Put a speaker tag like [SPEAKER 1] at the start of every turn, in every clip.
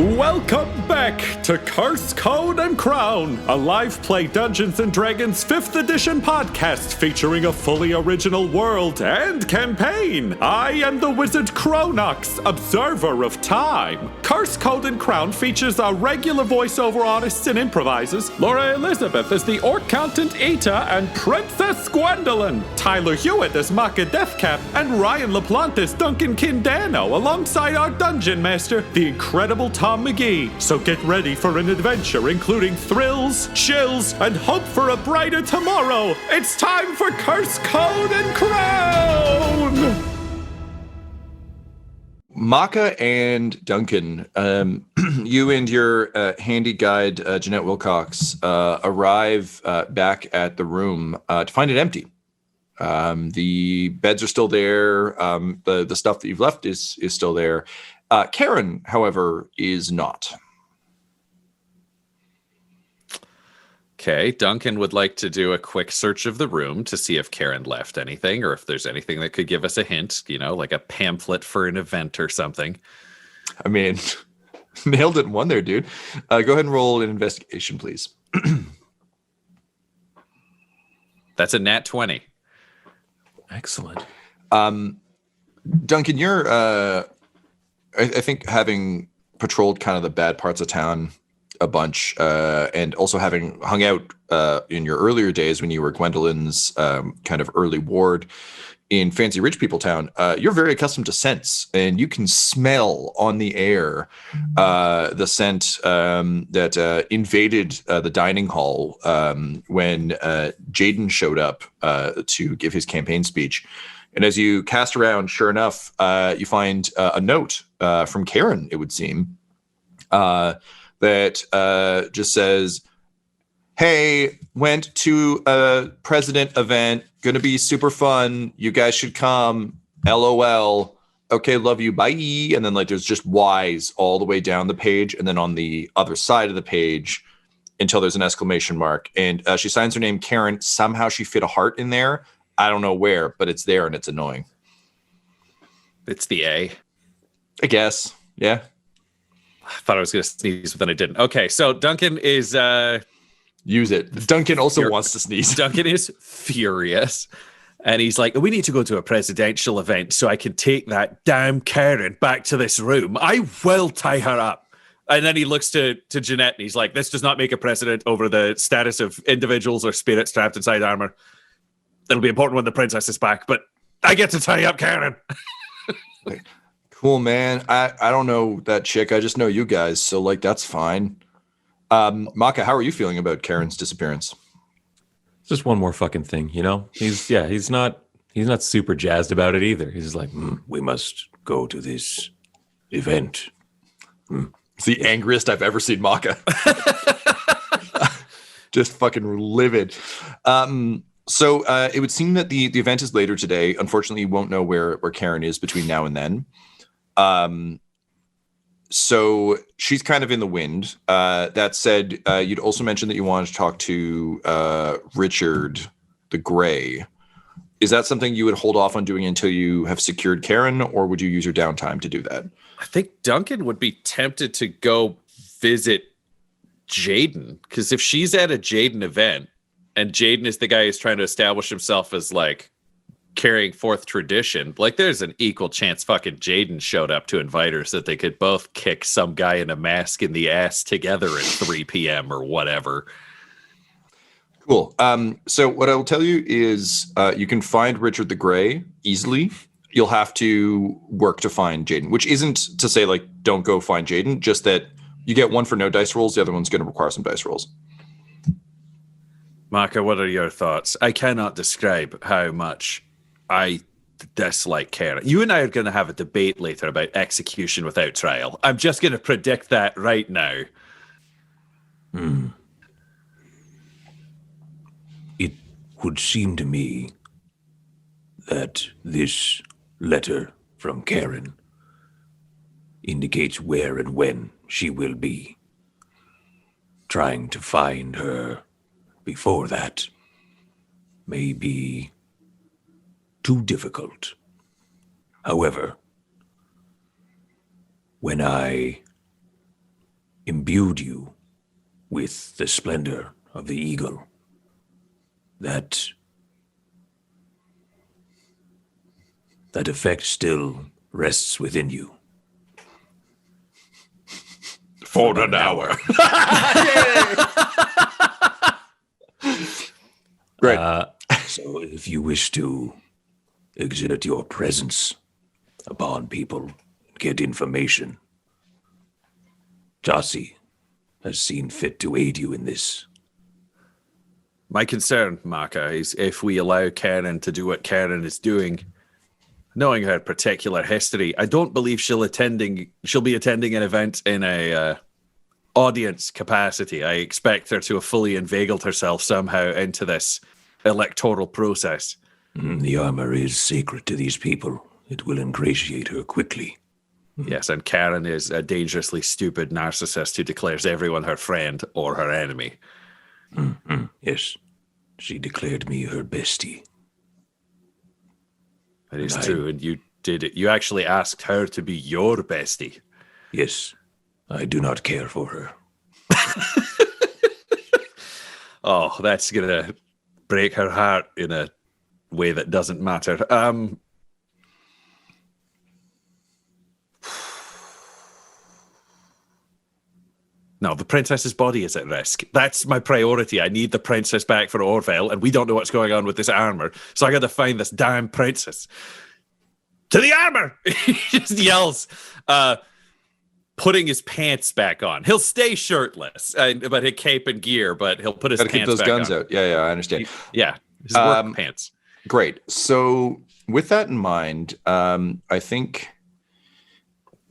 [SPEAKER 1] Welcome back to Curse, Code, and Crown, a live play Dungeons & Dragons 5th edition podcast featuring a fully original world and campaign. I am the wizard Cronox, observer of time. Curse, Code, and Crown features our regular voiceover artists and improvisers, Laura Elizabeth as the Orc Count Eta and Princess Gwendolyn, Tyler Hewitt as Makka Deathcap, and Ryan LaPlante as Duncan Danno, alongside our dungeon master, the incredible Tom McGee. So get ready for an adventure including thrills, chills, and hope for a brighter tomorrow. It's time for Curse, Code, and Crown!
[SPEAKER 2] Makka and Duncan, you and your handy guide, Jeanette Wilcox, arrive back at the room to find it empty. The beds are still there. The stuff that you've left is still there. Karen, however, is not.
[SPEAKER 3] Okay, Duncan would like to do a quick search of the room to see if Karen left anything or if there's anything that could give us a hint, like a pamphlet for an event or something.
[SPEAKER 2] I mean, nailed it in one there, dude. Go ahead and roll an investigation, please.
[SPEAKER 3] That's a nat 20.
[SPEAKER 4] Excellent.
[SPEAKER 2] Duncan, you're... I think having patrolled kind of the bad parts of town a bunch, and also having hung out in your earlier days when you were Gwendolyn's kind of early ward in Fancy Rich People Town, you're very accustomed to scents, and you can smell on the air the scent that invaded the dining hall when Jaden showed up to give his campaign speech. And as you cast around, sure enough, you find a note from Karen, it would seem, that just says, hey, went to a president event, gonna be super fun. You guys should come. LOL. Okay, love you. Bye. And then there's just Y's all the way down the page. And then on the other side of the page until there's an exclamation mark. And she signs her name Karen. Somehow she fit a heart in there. I don't know where, but it's there and it's annoying.
[SPEAKER 3] It's the A.
[SPEAKER 2] I guess. Yeah.
[SPEAKER 3] I thought I was going to sneeze, but then I didn't. Okay, so Duncan is...
[SPEAKER 2] Use it. Duncan also wants to sneeze.
[SPEAKER 3] Duncan is furious. And he's like, we need to go to a presidential event so I can take that damn Karen back to this room. I will tie her up. And then he looks to Jeanette and he's like, this does not make a precedent over the status of individuals or spirits trapped inside armor. It'll be important when the princess is back, but I get to tie up Karen.
[SPEAKER 2] Cool, man. I don't know that chick. I just know you guys. So, that's fine. Makka, how are you feeling about Karen's disappearance?
[SPEAKER 4] Just one more fucking thing, He's not super jazzed about it either. He's like, we must go to this event.
[SPEAKER 2] It's the angriest I've ever seen Makka. Just fucking livid. So it would seem that the event is later today. Unfortunately, you won't know where Karen is between now and then. So she's kind of in the wind. That said, you'd also mentioned that you wanted to talk to Richard the Grey. Is that something you would hold off on doing until you have secured Karen, or would you use your downtime to do that?
[SPEAKER 3] I think Duncan would be tempted to go visit Jaden, because if she's at a Jaden event, and Jaden is the guy who's trying to establish himself as carrying forth tradition. There's an equal chance fucking Jaden showed up to invite her so that they could both kick some guy in a mask in the ass together at 3 p.m. or whatever.
[SPEAKER 2] Cool. So what I will tell you is you can find Richard the Grey easily. You'll have to work to find Jaden, which isn't to say don't go find Jaden, just that you get one for no dice rolls. The other one's going to require some dice rolls.
[SPEAKER 3] Makka, what are your thoughts? I cannot describe how much I dislike Karen. You and I are going to have a debate later about execution without trial. I'm just going to predict that right now.
[SPEAKER 4] It would seem to me that this letter from Karen indicates where and when she will be. Trying to find her before that may be too difficult. However, when I imbued you with the splendor of the eagle, that effect still rests within you.
[SPEAKER 2] For an hour. Great.
[SPEAKER 4] So if you wish to exert your presence upon people, get information, Jossie has seen fit to aid you in this.
[SPEAKER 3] My concern, Makka, is if we allow Karen to do what Karen is doing, knowing her particular history, I don't believe she'll be attending an event in a audience capacity. I expect her to have fully inveigled herself somehow into this electoral process.
[SPEAKER 4] The armor is sacred to these people. It will ingratiate her quickly.
[SPEAKER 3] Yes, and Karen is a dangerously stupid narcissist who declares everyone her friend or her enemy.
[SPEAKER 4] Yes, she declared me her bestie.
[SPEAKER 3] That is true, and you did it. You actually asked her to be your bestie.
[SPEAKER 4] Yes, I do not care for her.
[SPEAKER 3] Oh, that's gonna break her heart in a way that doesn't matter. No, the princess's body is at risk. That's my priority. I need the princess back for Orville, and we don't know what's going on with this armor. So I got to find this damn princess. To the armor! He just yells, putting his pants back on. He'll stay shirtless, but he'll cape and gear, but he'll put his pants back on.
[SPEAKER 2] Gotta keep those guns out. Yeah, I understand.
[SPEAKER 3] His work pants.
[SPEAKER 2] Great. So with that in mind, I think,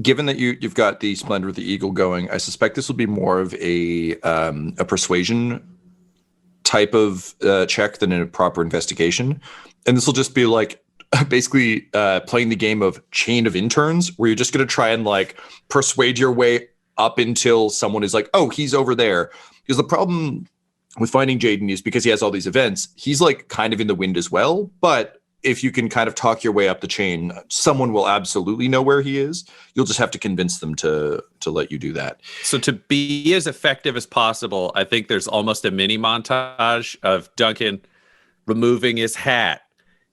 [SPEAKER 2] given that you've got the Splendor of the Eagle going, I suspect this will be more of a persuasion type of check than a proper investigation. And this will just be like basically playing the game of chain of interns, where you're just going to try and like persuade your way up until someone is like, oh, he's over there. Because the problem with finding Jaden is because he has all these events, he's like kind of in the wind as well. But if you can kind of talk your way up the chain, someone will absolutely know where he is. You'll just have to convince them to let you do that.
[SPEAKER 3] So to be as effective as possible, I think there's almost a mini montage of Duncan removing his hat.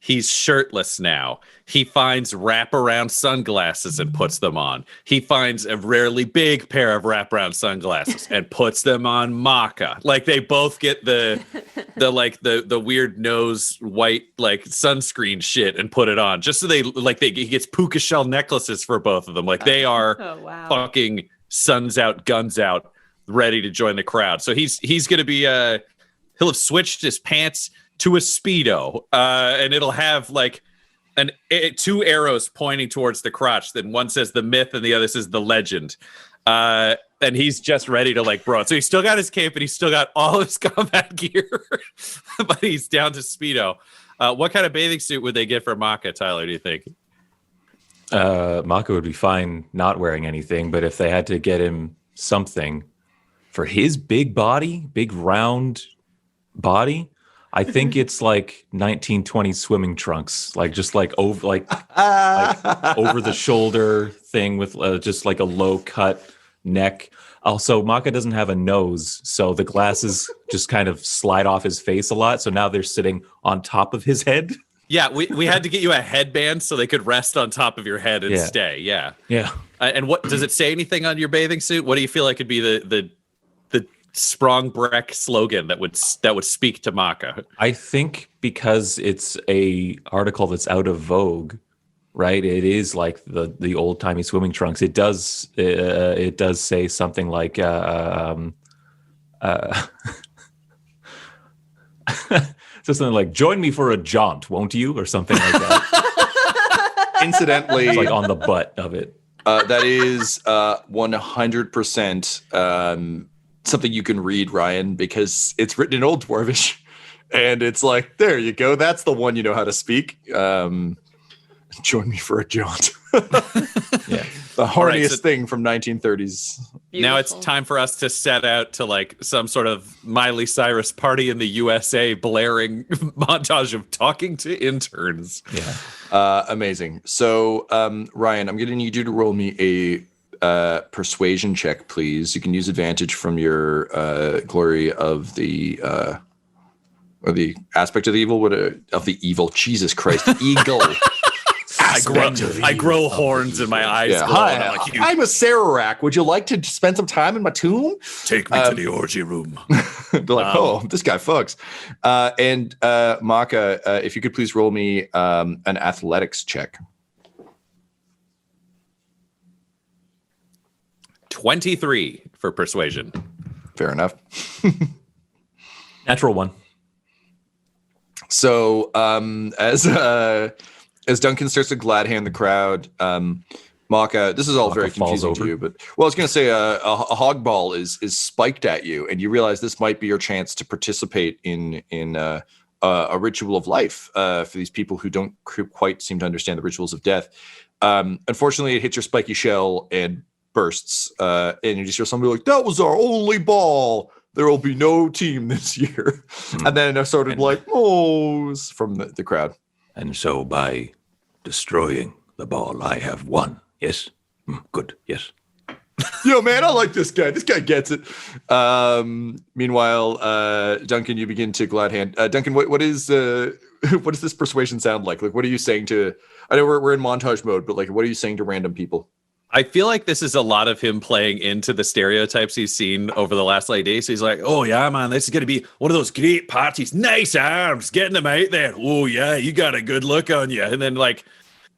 [SPEAKER 3] He's shirtless now. He finds wraparound sunglasses and puts them on. He finds a rarely big pair of wraparound sunglasses and puts them on Makka. Like they both get the weird nose white like sunscreen shit and put it on, just so he gets puka shell necklaces for both of them. Like they are fucking suns out, guns out, ready to join the crowd. So he's gonna be he'll have switched his pants to a Speedo, and it'll have like two arrows pointing towards the crotch. Then one says the myth and the other says the legend. And he's just ready to like bro. So he's still got his cape and he's still got all his combat gear, but he's down to Speedo. What kind of bathing suit would they get for Makka, Tyler, do you think?
[SPEAKER 4] Makka would be fine not wearing anything, but if they had to get him something for his big body, big round body, I think it's like 1920s swimming trunks, like just like over like over the shoulder thing with just like a low cut neck. Also, Makka doesn't have a nose, so the glasses just kind of slide off his face a lot. So now they're sitting on top of his head.
[SPEAKER 3] Yeah, we had to get you a headband so they could rest on top of your head and stay. Yeah. And what does it say anything on your bathing suit? What do you feel like could be the Sprangbrekh slogan that would speak to Makka?
[SPEAKER 4] I think because it's a article that's out of vogue, right? It is like the old timey swimming trunks. It does say something like so something like "Join me for a jaunt, won't you?" or something like that.
[SPEAKER 2] Incidentally,
[SPEAKER 4] it's like on the butt of it.
[SPEAKER 2] That is 100%. Something you can read, Ryan, because it's written in Old Dwarvish, and it's like, there you go. That's the one you know how to speak. Join me for a jaunt. The horniest thing from 1930s.
[SPEAKER 3] Beautiful. Now it's time for us to set out to like some sort of Miley Cyrus party in the USA blaring montage of talking to interns.
[SPEAKER 2] Amazing. So, Ryan, I'm going to need you to roll me persuasion check, please. You can use advantage from your glory of the or the aspect of the evil. Of the evil? Jesus Christ, eagle.
[SPEAKER 3] I grow horns and my eyes
[SPEAKER 2] Yeah.
[SPEAKER 3] glow.
[SPEAKER 2] Hi,
[SPEAKER 3] And I'm like,
[SPEAKER 2] I'm a Sararak. Would you like to spend some time in my tomb?
[SPEAKER 3] take me to the orgy room.
[SPEAKER 2] They're like, oh, this guy fucks. And Makka, if you could please roll me an athletics check.
[SPEAKER 3] 23 for persuasion.
[SPEAKER 2] Fair enough.
[SPEAKER 4] Natural one.
[SPEAKER 2] So as Duncan starts to glad hand the crowd, Makka, this is all very confusing to you, but I was going to say a hog ball is spiked at you, and you realize this might be your chance to participate in a ritual of life for these people who don't quite seem to understand the rituals of death. Unfortunately, it hits your spiky shell and bursts, and you just hear somebody like, "That was our only ball. There will be no team this year." And then a sort of like "ohs" from the crowd.
[SPEAKER 5] And so by destroying the ball, I have won. Yes? Good. Yes.
[SPEAKER 2] Yo, man, I like this guy. This guy gets it. Meanwhile, Duncan, you begin to glad hand. Duncan, what does this persuasion sound like? Like, what are you saying to? I know we're in montage mode, but like, what are you saying to random people?
[SPEAKER 3] I feel like this is a lot of him playing into the stereotypes he's seen over the last days. So he's like, oh, yeah, man, this is going to be one of those great parties. Nice arms, getting them out there. Oh, yeah, you got a good look on you. And then, like,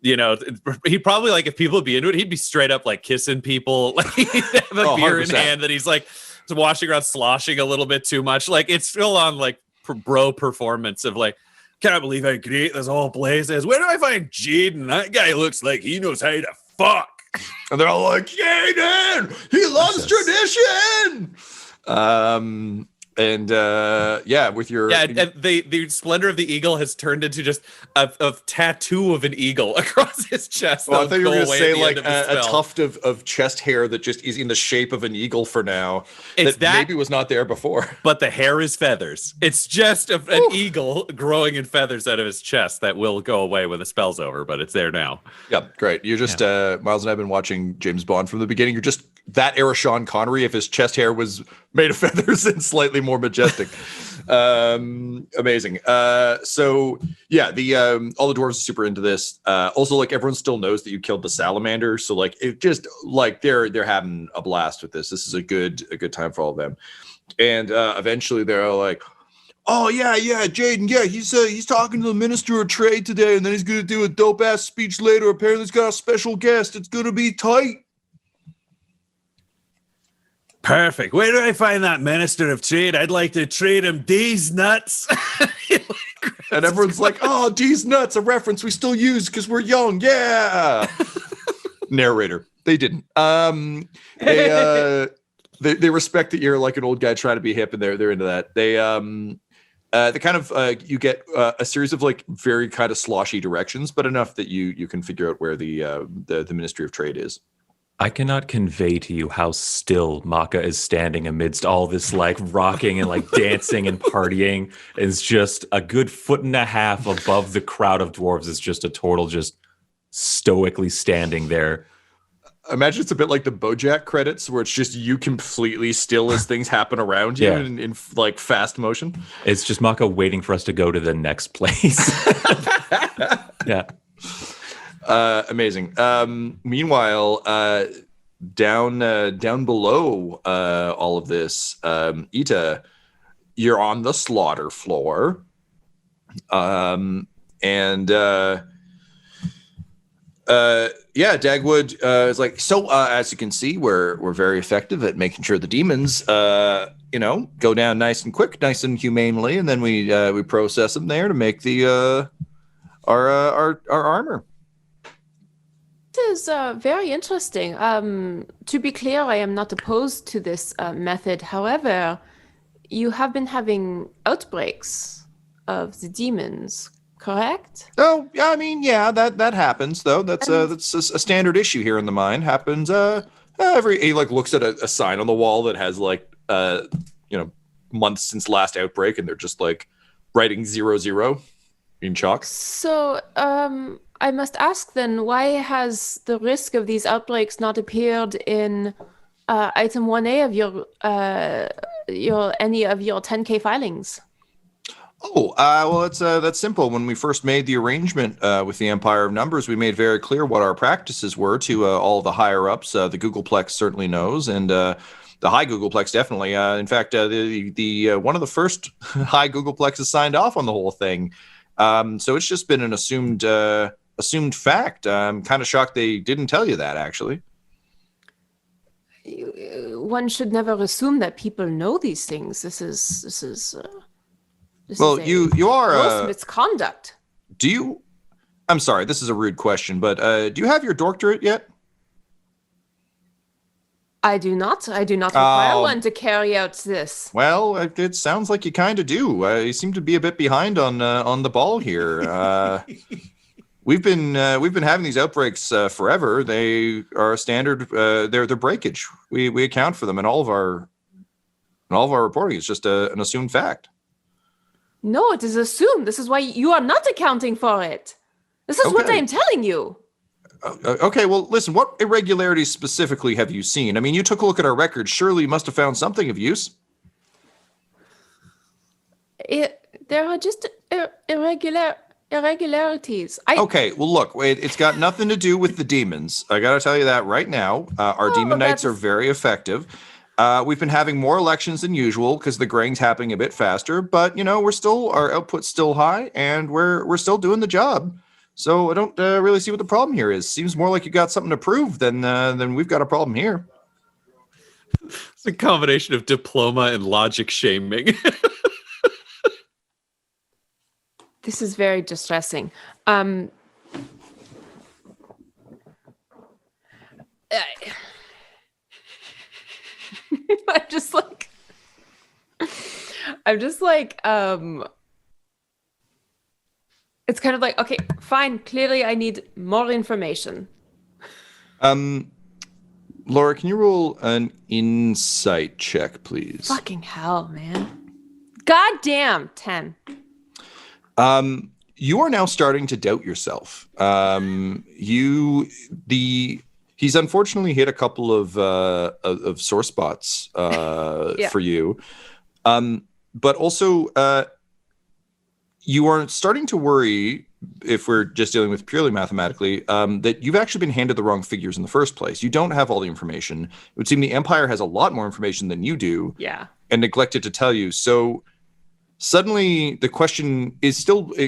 [SPEAKER 3] you know, he'd probably, like, if people would be into it, he'd be straight up, like, kissing people. Like, he'd have a beer in
[SPEAKER 2] 100%.
[SPEAKER 3] hand that he's, like, washing around, sloshing a little bit too much. Like, it's still on, like, bro performance of, like, can't believe how great this whole place is. Where do I find Jaden? That guy looks like he knows how to fuck.
[SPEAKER 2] And they're all like, Jaden, he loves tradition. With your
[SPEAKER 3] and the splendor of the eagle has turned into just a tattoo of an eagle across his chest.
[SPEAKER 2] Well, I thought you were going to say like
[SPEAKER 3] a
[SPEAKER 2] a tuft of chest hair that just is in the shape of an eagle for now.
[SPEAKER 3] It's that
[SPEAKER 2] maybe was not there before.
[SPEAKER 3] But the hair is feathers. It's just an eagle growing in feathers out of his chest that will go away when the spell's over, but it's there now.
[SPEAKER 2] Yeah, great. You're just Miles and I have been watching James Bond from the beginning. You're just that era Sean Connery if his chest hair was made of feathers and slightly more majestic. Amazing. So yeah, the all the dwarves are super into this. Also, like everyone still knows that you killed the salamander, so like it just like they're having a blast with this. This is a good time for all of them. And eventually they're all like, oh yeah, Jaden, yeah, he's talking to the Minister of Trade today, and then he's gonna do a dope ass speech later. Apparently he's got a special guest. It's gonna be tight.
[SPEAKER 3] Perfect. Where do I find that Minister of Trade? I'd like to trade him these nuts.
[SPEAKER 2] And everyone's like, oh, D's nuts, a reference we still use because we're young. Yeah. Narrator. They didn't. They respect that you're like an old guy trying to be hip, and they're into that. They kind of you get a series of like very kind of sloshy directions, but enough that you can figure out where the Ministry of Trade is.
[SPEAKER 4] I cannot convey to you how still Makka is standing amidst all this like rocking and like dancing and partying. It's just a good foot and a half above the crowd of dwarves. It's just a total just stoically standing there.
[SPEAKER 2] Imagine it's a bit like the BoJack credits where it's just you completely still as things happen around you in like fast motion. It's
[SPEAKER 4] just Makka waiting for us to go to the next place. Yeah.
[SPEAKER 2] Amazing. Meanwhile, down below all of this, Ita, you're on the slaughter floor, Dagwood is like, so as you can see, we're very effective at making sure the demons go down nice and quick, nice and humanely, and then we process them there to make the our armor.
[SPEAKER 6] This is very interesting. To be clear, I am not opposed to this method. However, you have been having outbreaks of the demons, correct?
[SPEAKER 2] Oh, yeah. I mean, yeah, that happens though. That's a standard issue here in the mine. Happens he like looks at a sign on the wall that has like months since last outbreak, and they're just like writing 00 in chalk.
[SPEAKER 6] So I must ask then, why has the risk of these outbreaks not appeared in item 1A of your any of your 10K filings?
[SPEAKER 2] Oh, well, that's simple. When we first made the arrangement with the Empire of Numbers, we made very clear what our practices were to all the higher ups. The Googleplex certainly knows, and the high Googleplex definitely. In fact, the one of the first high Googleplexes signed off on the whole thing. So it's just been an assumed fact. I'm kind of shocked they didn't tell you that, actually.
[SPEAKER 6] One should never assume that people know these things. This is
[SPEAKER 2] well, you are
[SPEAKER 6] gross misconduct.
[SPEAKER 2] Do you? I'm sorry, this is a rude question, but do you have your doctorate yet?
[SPEAKER 6] I do not. I do not require one to carry out this.
[SPEAKER 2] Well, it sounds like you kind of do. You seem to be a bit behind on the ball here. We've been having these outbreaks forever. They are a standard. They're breakage. We account for them in all of our reporting. It's just an assumed fact.
[SPEAKER 6] No, it is assumed. This is why you are not accounting for it. This is what I am telling you.
[SPEAKER 2] Okay, well, listen, what irregularities specifically have you seen? I mean, you took a look at our records. Surely you must have found something of use.
[SPEAKER 6] There are just irregularities.
[SPEAKER 2] Okay, well, look, it's got nothing to do with the demons. I got to tell you that right now. Our demon knights are very effective. We've been having more elections than usual because the graying's happening a bit faster, but our output's still high, and we're still doing the job. So I don't really see what the problem here is. Seems more like you got something to prove than we've got a problem here.
[SPEAKER 3] It's a combination of diploma and logic shaming.
[SPEAKER 6] This is very distressing. I'm just like, it's kind of like, okay, fine. Clearly, I need more information.
[SPEAKER 2] Laura, can you roll an insight check, please?
[SPEAKER 6] Fucking hell, man. Goddamn, 10.
[SPEAKER 2] You are now starting to doubt yourself. He's unfortunately hit a couple of sore spots for you, but also you are starting to worry, if we're just dealing with purely mathematically, that you've actually been handed the wrong figures in the first place. You don't have all the information. It would seem the Empire has a lot more information than you do, and neglected to tell you. So suddenly the question is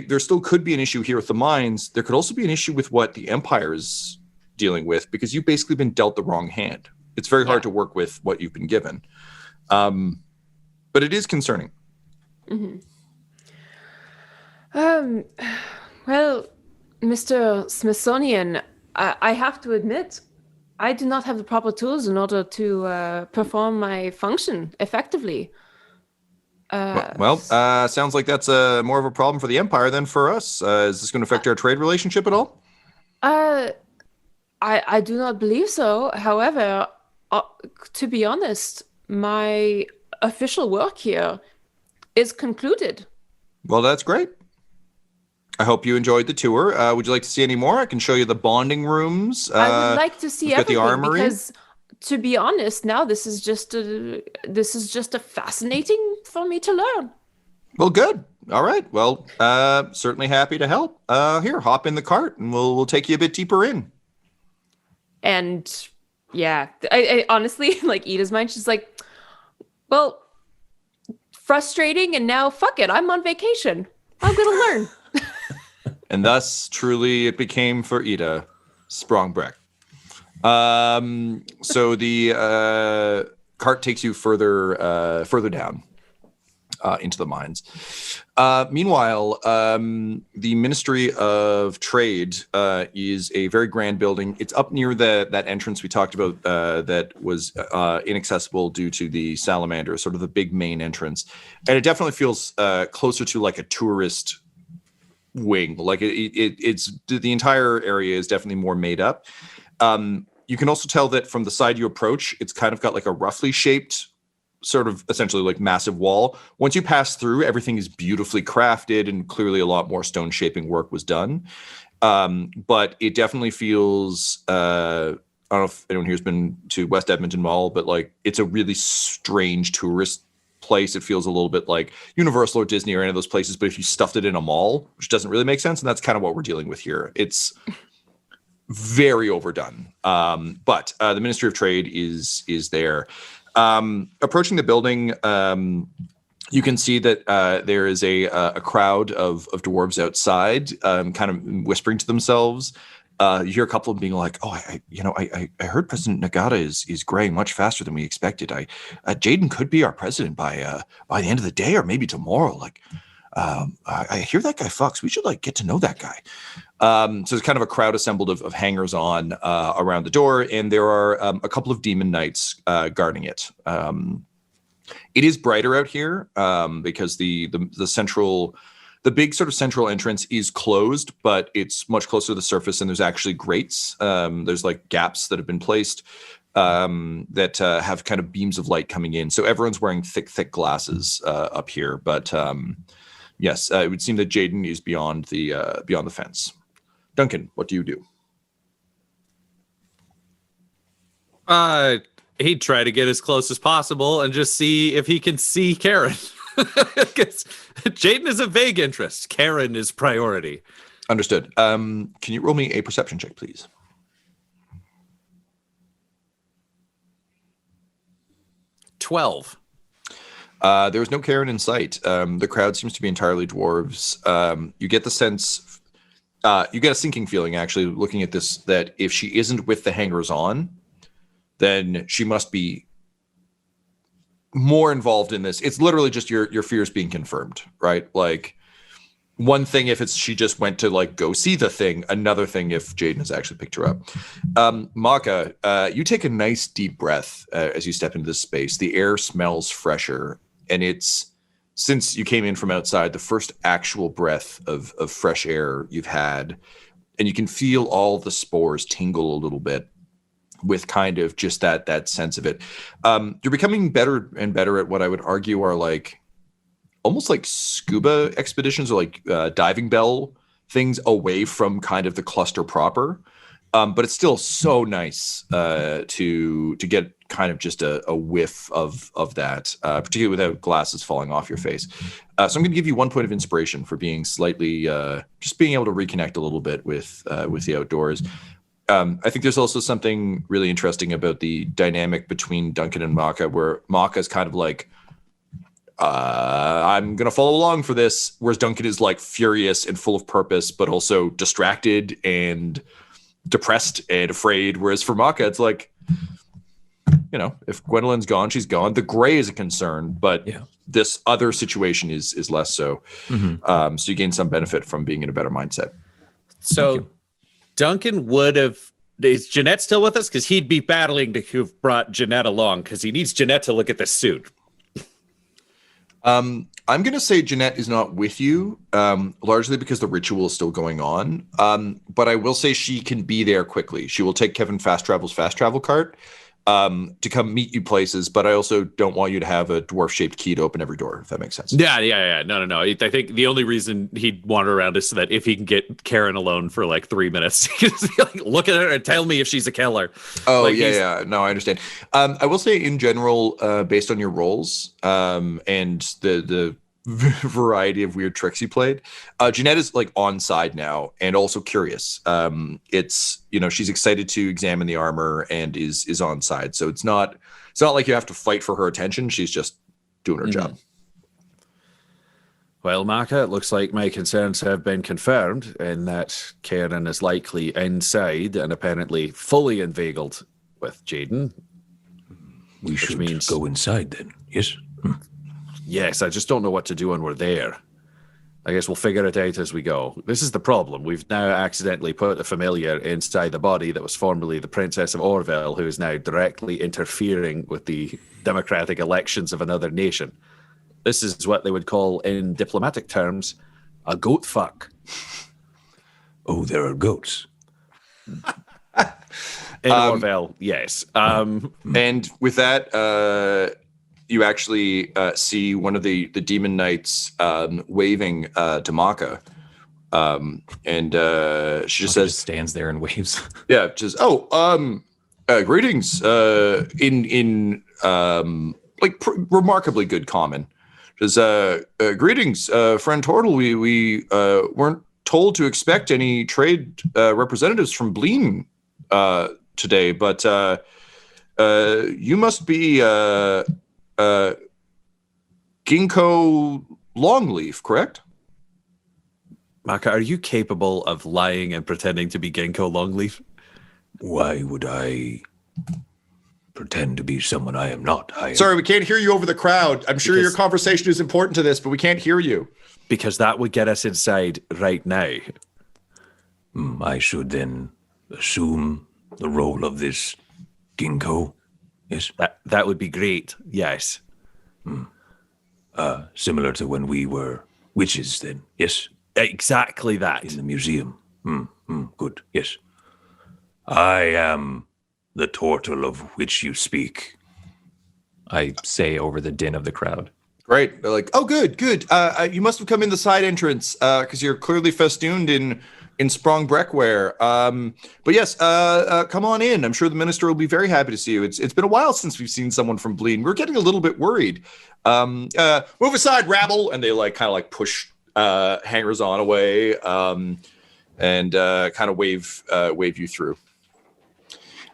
[SPEAKER 2] there still could be an issue here with the mines. There could also be an issue with what the Empire is dealing with, because you've basically been dealt the wrong hand. It's very hard to work with what you've been given. But it is concerning.
[SPEAKER 6] Mm-hmm. Well, Mr. Smithsonian, I have to admit, I do not have the proper tools in order to perform my function effectively.
[SPEAKER 2] Sounds like that's more of a problem for the Empire than for us. Is this going to affect our trade relationship at all?
[SPEAKER 6] I do not believe so. However, to be honest, my official work here is concluded.
[SPEAKER 2] Well, that's great. I hope you enjoyed the tour. Would you like to see any more? I can show you the bonding rooms.
[SPEAKER 6] I would like to see everything,
[SPEAKER 2] the armory.
[SPEAKER 6] Because, to be honest, now this is just a fascinating for me to learn.
[SPEAKER 2] Well, good. All right. Well, certainly happy to help. Here, hop in the cart, and we'll take you a bit deeper in.
[SPEAKER 6] And yeah, I honestly, like Ida's mind, she's like, well, frustrating, and now fuck it, I'm on vacation. I'm gonna learn.
[SPEAKER 2] And thus, truly, it became for Ida, Sprangbrekh. So the cart takes you further down into the mines. Meanwhile, the Ministry of Trade is a very grand building. It's up near that entrance we talked about that was inaccessible due to the salamander, sort of the big main entrance. And it definitely feels closer to like a tourist wing. Like it's the entire area is definitely more made up. You can also tell that from the side you approach, it's kind of got like a roughly shaped sort of essentially like massive wall. Once you pass through, everything is beautifully crafted and clearly a lot more stone shaping work was done. But it definitely feels. I don't know if anyone here's been to West Edmonton Mall, but like it's a really strange tourist place. It feels a little bit like Universal or Disney or any of those places, but if you stuffed it in a mall, which doesn't really make sense, and that's kind of what we're dealing with here. It's very overdone. But the Ministry of Trade is there. Approaching the building, you can see that there is a crowd of dwarves outside, kind of whispering to themselves. You hear a couple of them being like, "Oh, I heard President Nagata is graying much faster than we expected. Jaden could be our president by the end of the day or maybe tomorrow. Like, I hear that guy fucks. We should like get to know that guy." So there's kind of a crowd assembled of hangers-on around the door, and there are a couple of demon knights guarding it. It is brighter out here because the big sort of central entrance is closed, but it's much closer to the surface, and there's actually grates. There's like gaps that have been placed that have kind of beams of light coming in. So everyone's wearing thick glasses up here. But yes, it would seem that Jaden is beyond the fence. Duncan, what do you do?
[SPEAKER 3] He'd try to get as close as possible and just see if he can see Karen. Because Jaden is a vague interest. Karen is priority.
[SPEAKER 2] Understood. Can you roll me a perception check, please?
[SPEAKER 3] $12.
[SPEAKER 2] There was no Karen in sight. The crowd seems to be entirely dwarves. You get the sense, you get a sinking feeling, actually, looking at this, that if she isn't with the hangers-on, then she must be more involved in this. It's literally just your fears being confirmed, right? Like, one thing if she just went to like go see the thing, another thing if Jaden has actually picked her up. Makka, you take a nice deep breath as you step into this space. The air smells fresher, and it's, since you came in from outside, the first actual breath of fresh air you've had, and you can feel all the spores tingle a little bit with kind of just that sense of it. You're becoming better and better at what I would argue are like almost like scuba expeditions or like diving bell things away from kind of the cluster proper. But it's still so nice to get kind of just a whiff of that, particularly without glasses falling off your face. So I'm going to give you 1 point of inspiration for being slightly, just being able to reconnect a little bit with the outdoors. I think there's also something really interesting about the dynamic between Duncan and Makka, where Makka is kind of like, I'm going to follow along for this, whereas Duncan is like furious and full of purpose, but also distracted and depressed and afraid. Whereas for Makka, it's like, you know, if Gwendolyn's gone, she's gone. The gray is a concern, but this other situation is less so. Mm-hmm. So you gain some benefit from being in a better mindset.
[SPEAKER 3] So Duncan would have. Is Jeanette still with us? Because he'd be battling to have brought Jeanette along because he needs Jeanette to look at the suit.
[SPEAKER 2] I'm going to say Jeanette is not with you, largely because the ritual is still going on. But I will say she can be there quickly. She will take Kevin Fast Travel's fast travel cart to come meet you places. But I also don't want you to have a dwarf-shaped key to open every door, if that makes sense.
[SPEAKER 3] Yeah. No. I think the only reason he'd wander around is so that if he can get Karen alone for like 3 minutes, he can just be like, look at her and tell me if she's a killer.
[SPEAKER 2] Oh, like yeah. No, I understand. I will say in general, based on your roles and the variety of weird tricks you played, Jeanette is like on side now and also curious. It's, you know, she's excited to examine the armor and is on side. So it's not like you have to fight for her attention. She's just doing her job.
[SPEAKER 3] Well, Makka, it looks like my concerns have been confirmed in that Karen is likely inside and apparently fully inveigled with Jaden.
[SPEAKER 5] We should go inside then, yes?
[SPEAKER 3] Yes, I just don't know what to do when we're there. I guess we'll figure it out as we go. This is the problem. We've now accidentally put a familiar inside the body that was formerly the Princess of Orville, who is now directly interfering with the democratic elections of another nation. This is what they would call, in diplomatic terms, a goat fuck.
[SPEAKER 5] Oh, there are goats.
[SPEAKER 3] In Orville, yes.
[SPEAKER 2] And with that, you actually see one of the demon knights waving to Makka. And she just
[SPEAKER 4] He
[SPEAKER 2] says,
[SPEAKER 4] just stands there and waves.
[SPEAKER 2] yeah, just greetings. In remarkably good common. Just greetings, friend Tortle. We weren't told to expect any trade representatives from Bleen today, but you must be Ginkgo Longleaf, correct?
[SPEAKER 3] Makka, are you capable of lying and pretending to be Ginkgo Longleaf?
[SPEAKER 5] Why would I pretend to be someone I am not?
[SPEAKER 2] Sorry, we can't hear you over the crowd. I'm sure your conversation is important to this, but we can't hear you.
[SPEAKER 3] Because that would get us inside right now.
[SPEAKER 5] I should then assume the role of this ginkgo. Yes.
[SPEAKER 3] That would be great. Yes.
[SPEAKER 5] Similar to when we were witches then. Yes.
[SPEAKER 3] Exactly that.
[SPEAKER 5] In the museum. Good. Yes. I am the turtle of which you speak.
[SPEAKER 4] I say over the din of the crowd.
[SPEAKER 2] Great. They're like, oh, good. You must have come in the side entrance because you're clearly festooned in Sprangbrekh wear. But yes, come on in. I'm sure the minister will be very happy to see you. It's been a while since we've seen someone from Bleen. We're getting a little bit worried. Move aside, rabble, and they kind of push hangers on away and kind of wave you through.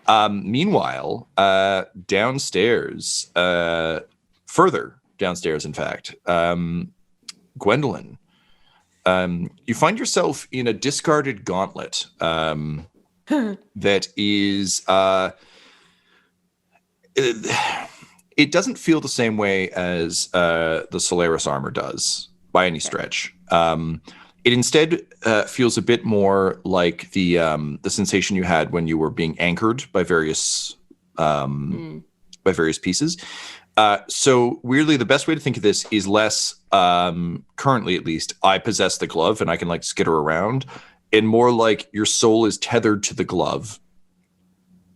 [SPEAKER 2] Meanwhile, downstairs, further downstairs, in fact, Gwendolyn, you find yourself in a discarded gauntlet that is it doesn't feel the same way as the Solaris armor does by any stretch. It instead feels a bit more like the sensation you had when you were being anchored by various pieces. So weirdly, the best way to think of this is less, currently at least, I possess the glove and I can skitter around, and more like your soul is tethered to the glove,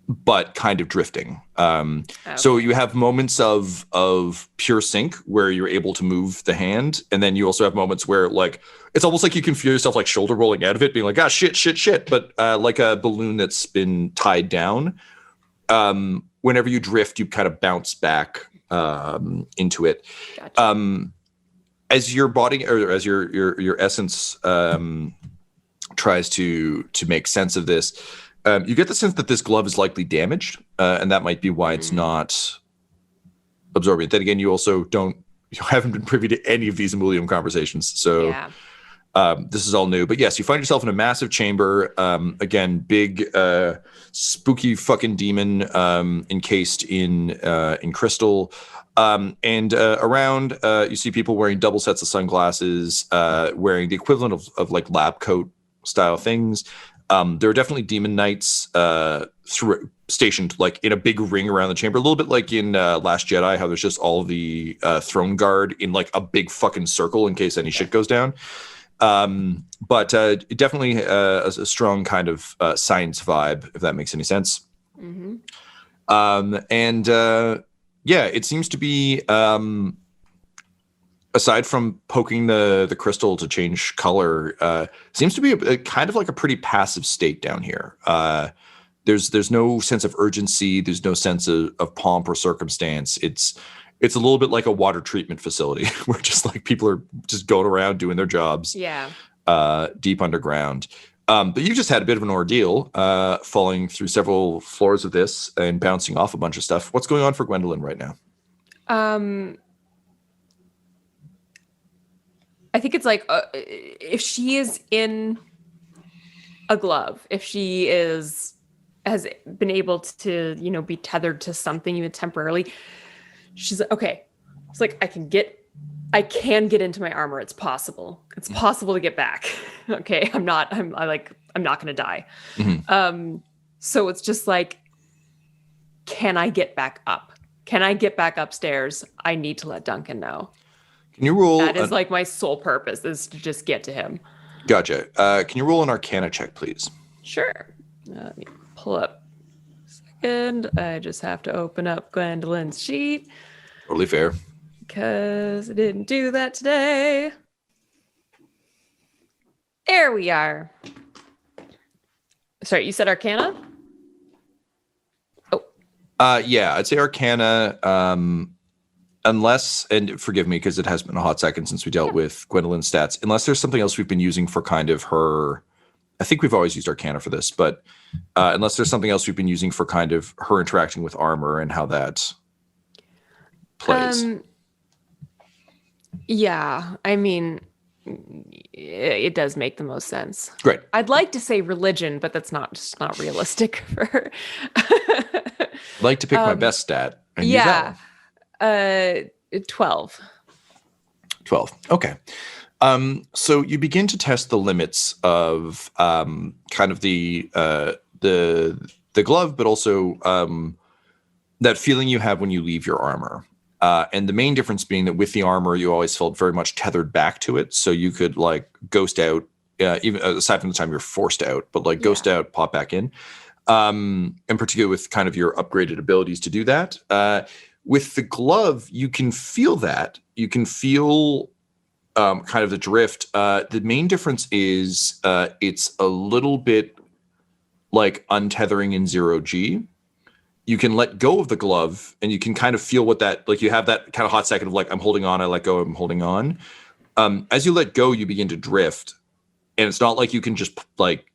[SPEAKER 2] but kind of drifting. So you have moments of pure sync where you're able to move the hand, and then you also have moments where it's almost like you can feel yourself shoulder rolling out of it, being like, shit, but like a balloon that's been tied down. Whenever you drift, you kind of bounce back into it. Gotcha. As your body, or as your essence tries to make sense of this, you get the sense that this glove is likely damaged, and that might be why it's not absorbing it. Then again, you also haven't been privy to any of these Emulium conversations, so this is all new. But yes, you find yourself in a massive chamber. Again, big, spooky fucking demon encased in crystal. And around, you see people wearing double sets of sunglasses, wearing the equivalent of lab coat style things. There are definitely demon knights stationed in a big ring around the chamber, a little bit like in Last Jedi, how there's just all the throne guard in a big fucking circle in case any shit goes down. But definitely a strong kind of science vibe, if that makes any sense. Mm-hmm. It seems to be, aside from poking the crystal to change color, seems to be a kind of a pretty passive state down here. There's no sense of urgency. There's no sense of pomp or circumstance. It's a little bit like a water treatment facility where just people are just going around doing their jobs. Yeah. Deep underground. But you just had a bit of an ordeal, falling through several floors of this and bouncing off a bunch of stuff. What's going on for Gwendolyn right now?
[SPEAKER 6] I think it's if she is in a glove, if she has been able to, be tethered to something even temporarily, she's like, okay, it's I can get into my armor. It's possible. It's possible to get back. Okay. I'm not going to die. Mm-hmm. So it's just can I get back up? Can I get back upstairs? I need to let Duncan know.
[SPEAKER 2] Can you roll?
[SPEAKER 6] That is my sole purpose is to just get to him.
[SPEAKER 2] Gotcha. Can you roll an Arcana check, please?
[SPEAKER 6] Sure. Let me pull up a second. I just have to open up Gwendolyn's sheet.
[SPEAKER 2] Totally fair.
[SPEAKER 6] Because I didn't do that today. There we are. Sorry, you said Arcana?
[SPEAKER 2] Yeah, I'd say Arcana, unless, and forgive me because it has been a hot second since we dealt with Gwendolyn's stats, unless there's something else we've been using for kind of her, I think we've always used Arcana for this, but unless there's something else we've been using for kind of her interacting with armor and how that plays.
[SPEAKER 6] Yeah, I mean, it does make the most sense.
[SPEAKER 2] Great.
[SPEAKER 6] I'd like to say religion, but that's just not realistic for her.
[SPEAKER 2] I'd like to pick my best stat. And use that one.
[SPEAKER 6] 12.
[SPEAKER 2] 12. Okay. So you begin to test the limits of kind of the glove, but also that feeling you have when you leave your armor. And the main difference being that with the armor, you always felt very much tethered back to it. So you could like ghost out, even aside from the time you're forced out, but like ghost out, pop back in. And particularly with kind of your upgraded abilities to do that. With the glove, you can feel that. You can feel kind of the drift. The main difference is it's a little bit like untethering in 0G. You can let go of the glove and you can kind of feel what that, like you have that kind of hot second of like, I'm holding on, I let go, I'm holding on. As you let go, you begin to drift. And it's not like you can just like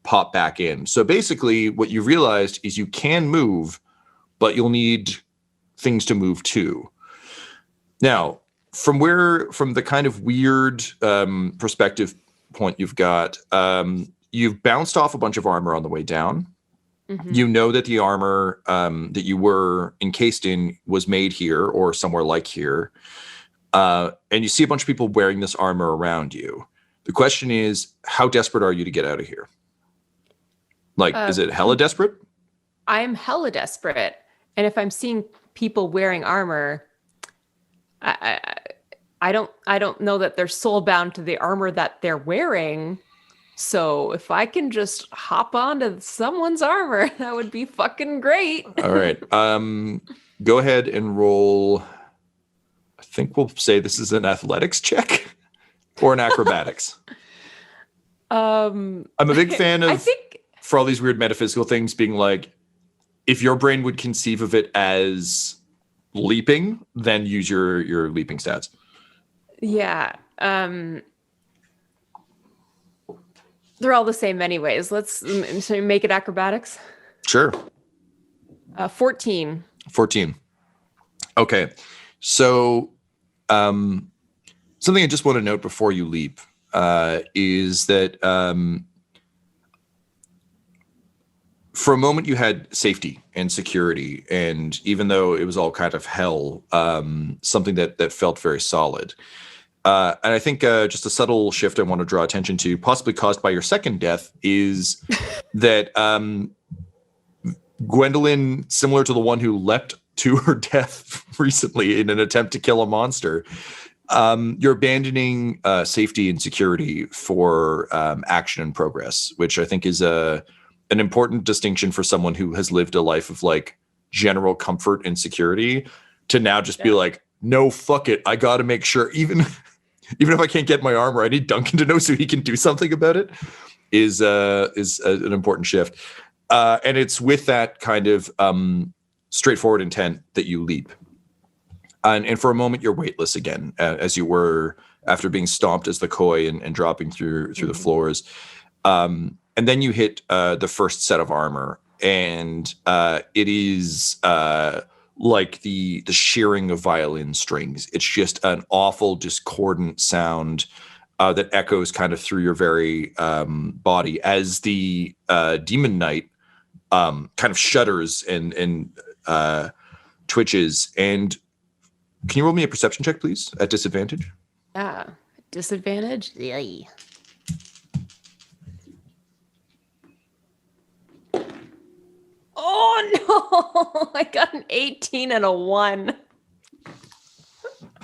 [SPEAKER 2] pop back in. So basically what you realized is you can move, but you'll need things to move too. Now, from the kind of weird perspective point you've got, you've bounced off a bunch of armor on the way down. Mm-hmm. You know that the armor that you were encased in was made here or somewhere like here. And you see a bunch of people wearing this armor around you. The question is, how desperate are you to get out of here? Like, is it hella desperate?
[SPEAKER 6] I'm hella desperate. And if I'm seeing people wearing armor, I don't know that they're soul bound to the armor that they're wearing. So if I can just hop onto someone's armor, that would be fucking great.
[SPEAKER 2] All right. Go ahead and roll. I think we'll say this is an athletics check or an acrobatics. I'm a big fan of, I think, for all these weird metaphysical things being like, if your brain would conceive of it as leaping, then use your leaping stats.
[SPEAKER 6] Yeah. They're all the same anyways. Let's make it acrobatics.
[SPEAKER 2] Sure.
[SPEAKER 6] 14.
[SPEAKER 2] 14. Okay. So something I just want to note before you leap is that for a moment you had safety and security, and even though it was all kind of hell, something that felt very solid. And I think just a subtle shift I want to draw attention to, possibly caused by your second death, is that Gwendolyn, similar to the one who leapt to her death recently in an attempt to kill a monster, you're abandoning safety and security for action and progress, which I think is an important distinction for someone who has lived a life of like general comfort and security to now just be like, no, fuck it. I got to make sure even if I can't get my armor, I need Duncan to know so he can do something about it, is an important shift. And it's with that kind of straightforward intent that you leap. And for a moment, you're weightless again, as you were after being stomped as the koi and dropping through the floors. And then you hit the first set of armor, and it is like the shearing of violin strings. It's just an awful discordant sound that echoes kind of through your very body as the demon knight kind of shudders and twitches. And can you roll me a perception check, please, at disadvantage?
[SPEAKER 6] Yeah, disadvantage. Yay. Oh no! I got an 18 and a 1.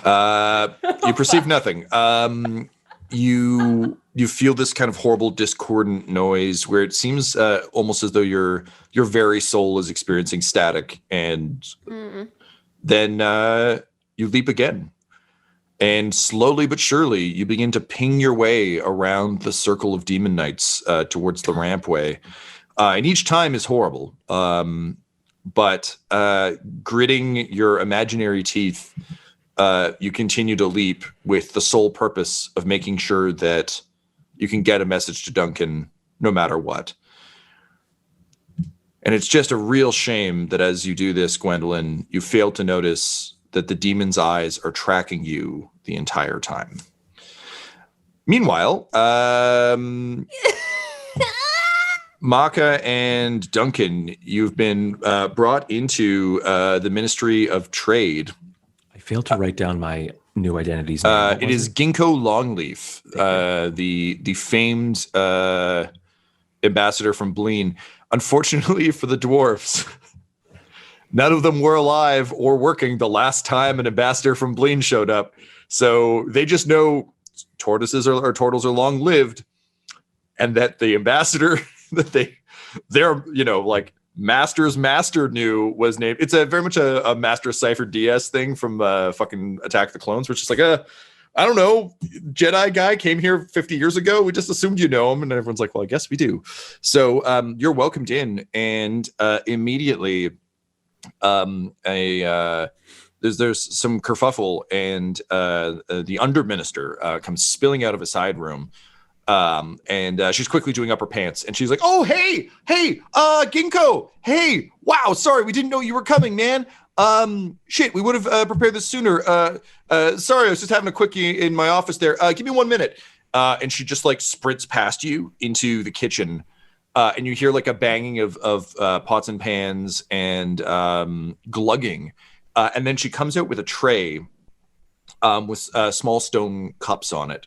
[SPEAKER 2] You perceive nothing. You feel this kind of horrible discordant noise where it seems almost as though your very soul is experiencing static, and then you leap again. And slowly but surely, you begin to ping your way around the circle of demon knights towards the rampway. And each time is horrible. But gritting your imaginary teeth, you continue to leap with the sole purpose of making sure that you can get a message to Duncan no matter what. And it's just a real shame that as you do this, Gwendolyn, you fail to notice that the demon's eyes are tracking you the entire time. Meanwhile, Makka and Duncan, you've been brought into the Ministry of Trade.
[SPEAKER 4] I failed to write down my new identities.
[SPEAKER 2] It is Ginkgo Longleaf, the famed ambassador from Bleen. Unfortunately for the dwarves, none of them were alive or working the last time an ambassador from Bleen showed up. So they just know tortoises or turtles are long-lived, and that the ambassador that their like master's master knew was named. It's a very much a Master Cypher DS thing from fucking Attack the Clones, which is like I don't know, Jedi guy came here 50 years ago. We just assumed you know him. And everyone's like, well, I guess we do. So you're welcomed in. And immediately there's some kerfuffle. And the underminister comes spilling out of a side room. And she's quickly doing up her pants. And she's like, oh, hey, Ginkgo. Hey, wow, sorry, we didn't know you were coming, man. Shit, we would have prepared this sooner. Sorry, I was just having a quickie in my office there. Give me 1 minute. And she just like sprints past you into the kitchen. And you hear like a banging of pots and pans and glugging. And then she comes out with a tray with small stone cups on it,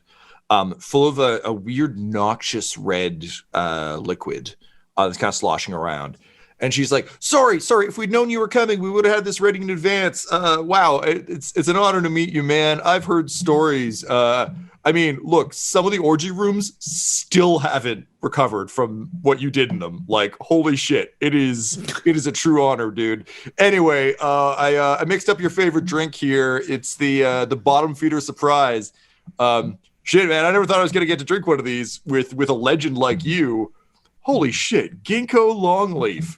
[SPEAKER 2] full of a weird noxious red liquid that's kind of sloshing around. And she's like, sorry, if we'd known you were coming, we would have had this ready in advance. Wow, it's an honor to meet you, man. I've heard stories. I mean, look, some of the orgy rooms still haven't recovered from what you did in them. Like, holy shit, it is a true honor, dude. Anyway, I mixed up your favorite drink here. It's the bottom feeder surprise. Shit, man, I never thought I was gonna get to drink one of these with a legend like you. Holy shit, Ginkgo Longleaf.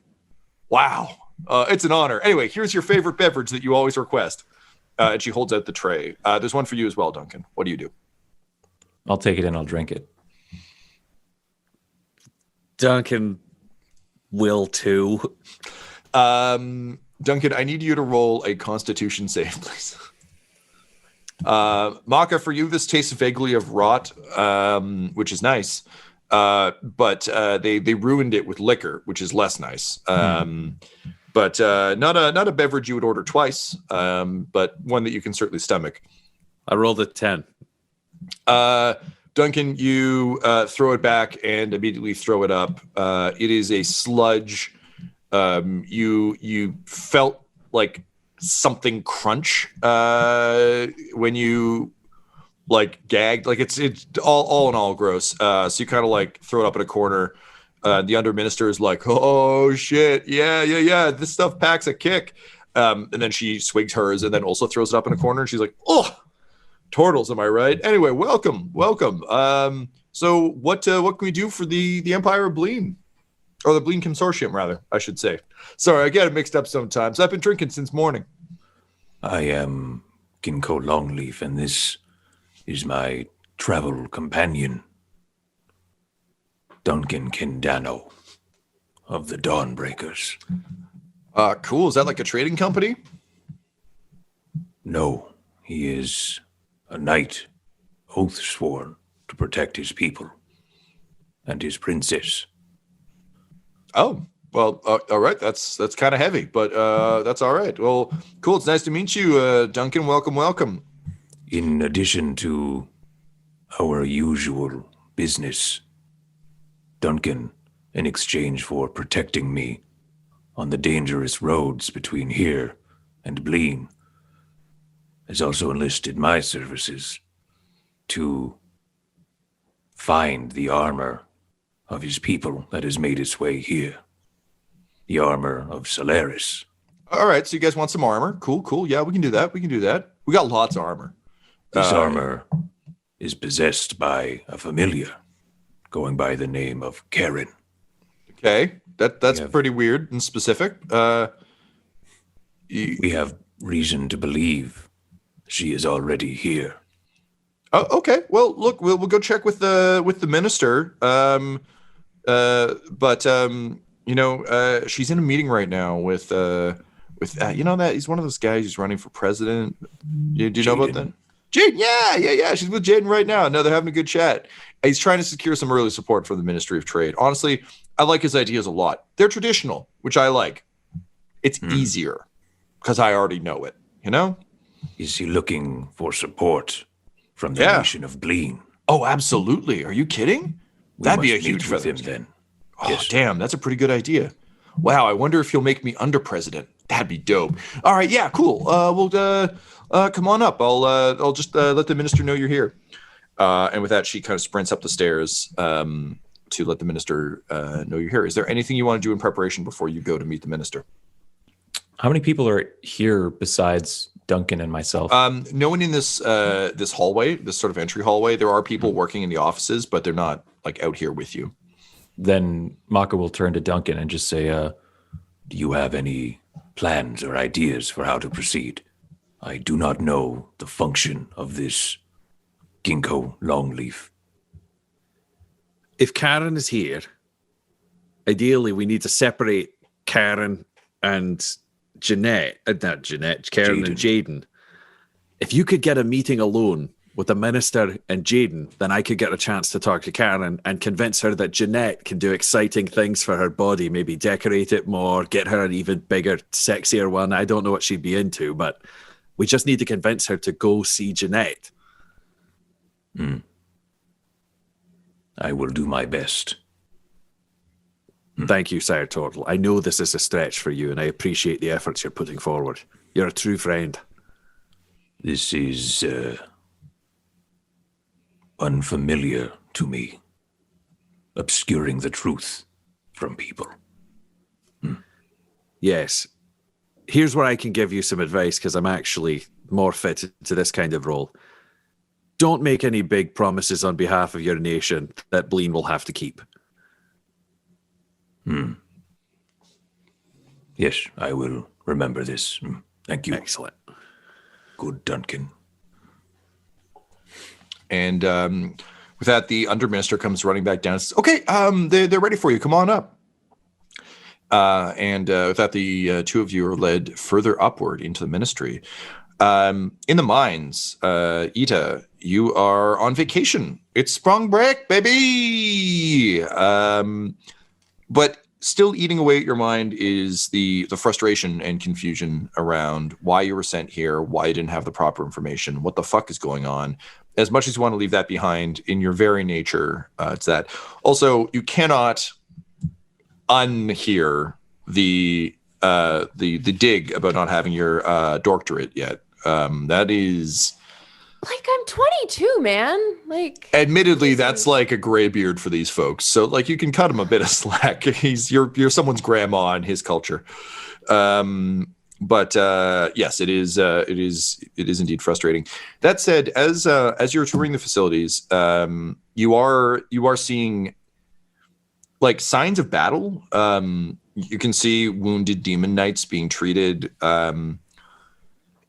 [SPEAKER 2] Wow, it's an honor. Anyway, here's your favorite beverage that you always request. And she holds out the tray. There's one for you as well, Duncan. What do you do?
[SPEAKER 4] I'll take it and I'll drink it.
[SPEAKER 3] Duncan will too.
[SPEAKER 2] Duncan, I need you to roll a Constitution save, please. Makka, for you, this tastes vaguely of rot, which is nice. But they ruined it with liquor, which is less nice. But not a beverage you would order twice, but one that you can certainly stomach.
[SPEAKER 3] I rolled a 10.
[SPEAKER 2] Duncan, you throw it back and immediately throw it up. It is a sludge. You felt like something crunch when you like gagged. Like it's all in all gross. So you kind of like throw it up in a corner. The underminister is like, oh shit, yeah. This stuff packs a kick. And then she swigs hers and then also throws it up in a corner. And she's like, oh, turtles, am I right? Anyway, welcome. So what can we do for the Empire of Bleen? Or the Bleen Consortium, rather, I should say. Sorry, I get it mixed up sometimes. I've been drinking since morning.
[SPEAKER 5] I am Ginkgo Longleaf, and this is my travel companion, Duncan Danno of the Dawnbreakers.
[SPEAKER 2] Cool. Is that like a trading company?
[SPEAKER 5] No, he is a knight, oath sworn to protect his people and his princess.
[SPEAKER 2] Oh, well, all right. That's kind of heavy, but that's all right. Well, cool. It's nice to meet you, Duncan. Welcome.
[SPEAKER 5] In addition to our usual business, Duncan, in exchange for protecting me on the dangerous roads between here and Bleen, has also enlisted my services to find the armor of his people that has made its way here. The armor of Solaris.
[SPEAKER 2] All right, so you guys want some armor? Cool. Yeah, we can do that. We got lots of armor.
[SPEAKER 5] This armor is possessed by a familiar going by the name of Karen.
[SPEAKER 2] Okay, that's pretty weird and specific.
[SPEAKER 5] We have reason to believe she is already here.
[SPEAKER 2] Oh, okay. Well, look, we'll go check with the minister. She's in a meeting right now with that he's one of those guys who's running for president. Do you know about that? Jaden, yeah. She's with Jaden right now. No, they're having a good chat. He's trying to secure some early support from the Ministry of Trade. Honestly, I like his ideas a lot. They're traditional, which I like. It's easier because I already know it, you know?
[SPEAKER 5] Is he looking for support from the nation of Glean?
[SPEAKER 2] Oh, absolutely. Are you kidding? That'd be a huge
[SPEAKER 5] for
[SPEAKER 2] feather
[SPEAKER 5] him then.
[SPEAKER 2] Oh,
[SPEAKER 5] Yes.
[SPEAKER 2] damn, that's a pretty good idea. Wow, I wonder if he'll make me under president. That'd be dope. All right, yeah, cool. Come on up. I'll just let the minister know you're here. And with that, she kind of sprints up the stairs to let the minister know you're here. Is there anything you want to do in preparation before you go to meet the minister?
[SPEAKER 4] How many people are here besides Duncan and myself?
[SPEAKER 2] No one in this hallway, this sort of entry hallway. There are people working in the offices, but they're not like out here with you.
[SPEAKER 4] Then Makka will turn to Duncan and just say,
[SPEAKER 5] Do you have any plans or ideas for how to proceed? I do not know the function of this ginkgo longleaf.
[SPEAKER 3] If Karen is here, ideally we need to separate Karen and Karen and Jaden. If you could get a meeting alone with the minister and Jaden, then I could get a chance to talk to Karen and convince her that Jeanette can do exciting things for her body, maybe decorate it more, get her an even bigger, sexier one. I don't know what she'd be into, but we just need to convince her to go see Jeanette.
[SPEAKER 5] I will do my best.
[SPEAKER 3] Thank you, Sire Turtle. I know this is a stretch for you, and I appreciate the efforts you're putting forward. You're a true friend.
[SPEAKER 5] This is unfamiliar to me, obscuring the truth from people.
[SPEAKER 3] Yes. Here's where I can give you some advice, because I'm actually more fitted to this kind of role. Don't make any big promises on behalf of your nation that Bleen will have to keep.
[SPEAKER 5] Yes, I will remember this. Thank you.
[SPEAKER 3] Excellent.
[SPEAKER 5] Good, Duncan.
[SPEAKER 2] And with that, the underminister comes running back down and says, okay, they're ready for you. Come on up. And with that, the two of you are led further upward into the ministry. In the mines, Ita, you are on vacation. It's Sprangbrekh, baby! But still eating away at your mind is the frustration and confusion around why you were sent here, why you didn't have the proper information, what the fuck is going on. As much as you want to leave that behind, in your very nature, it's that. Also, you cannot unhear the dig about not having your doctorate yet. That is...
[SPEAKER 6] Like, I'm 22, man. Like,
[SPEAKER 2] admittedly, that's like a gray beard for these folks. So, like, you can cut him a bit of slack. You're someone's grandma in his culture. But yes, it is indeed frustrating. That said, as you're touring the facilities, you are seeing like signs of battle. You can see wounded demon knights being treated.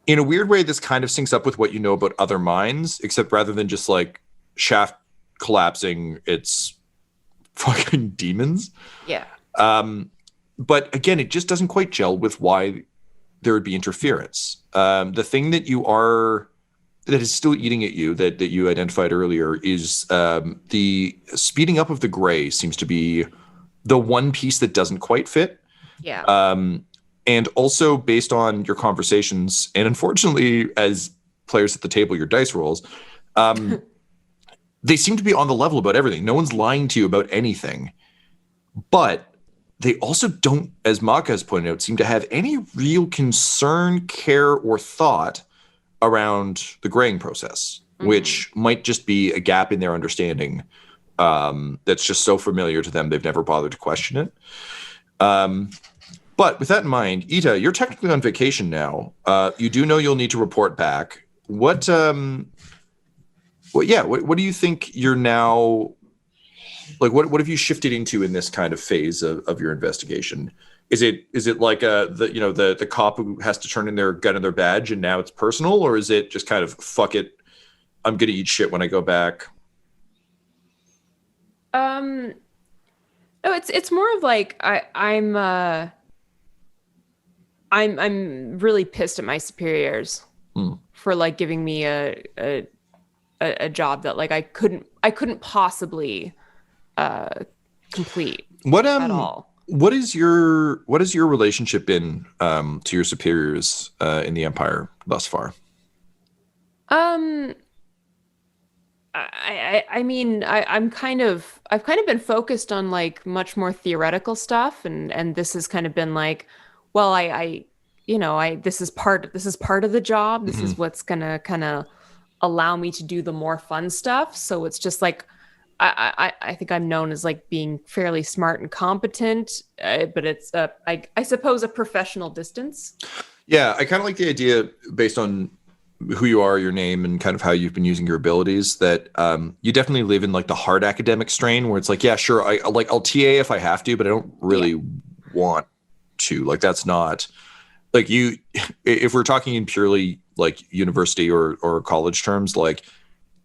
[SPEAKER 2] In a weird way, this kind of syncs up with what you know about other mines, except rather than just like shaft collapsing, it's fucking demons.
[SPEAKER 6] yeah.
[SPEAKER 2] But again, it just doesn't quite gel with why there would be interference. The thing that is still eating at you that you identified earlier is the speeding up of the gray seems to be the one piece that doesn't quite fit.
[SPEAKER 6] Yeah.
[SPEAKER 2] And also based on your conversations, and unfortunately, as players at the table, your dice rolls, they seem to be on the level about everything. No one's lying to you about anything. But they also don't, as Makka has pointed out, seem to have any real concern, care, or thought around the graying process, which might just be a gap in their understanding that's just so familiar to them they've never bothered to question it. But with that in mind, Ita, you're technically on vacation now. You do know you'll need to report back. What What do you think you're now like? What have you shifted into in this kind of phase of your investigation? Is it like the cop who has to turn in their gun and their badge and now it's personal, or is it just kind of fuck it, I'm gonna eat shit when I go back?
[SPEAKER 6] No, it's more of like I'm really pissed at my superiors for like giving me a job that like I couldn't possibly complete at all.
[SPEAKER 2] What is your relationship been to your superiors in the Empire thus far?
[SPEAKER 6] I mean, I've kind of been focused on like much more theoretical stuff, and this has kind of been like, well, this is part of the job. This is what's gonna kind of allow me to do the more fun stuff. So it's just like, I think I'm known as like being fairly smart and competent, but it's I suppose a professional distance.
[SPEAKER 2] Yeah, I kind of like the idea based on who you are, your name, and kind of how you've been using your abilities, that you definitely live in like the hard academic strain where it's like, yeah, sure, I'll TA if I have to, but I don't really want to. Like, that's not like you. If we're talking in purely like university or college terms, like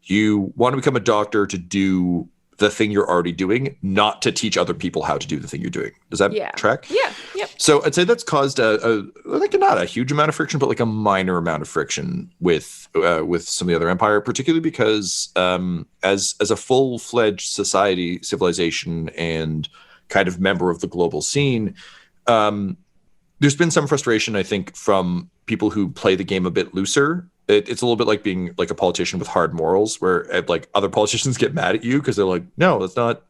[SPEAKER 2] you want to become a doctor to do the thing you're already doing, not to teach other people how to do the thing you're doing. Does that track?
[SPEAKER 6] Yeah. Yep.
[SPEAKER 2] So I'd say that's caused like not a huge amount of friction, but like a minor amount of friction with some of the other Empire, particularly because as a full-fledged civilization, and kind of member of the global scene, there's been some frustration, I think, from people who play the game a bit looser. It's a little bit like being like a politician with hard morals, where like other politicians get mad at you because they're like, no, that's not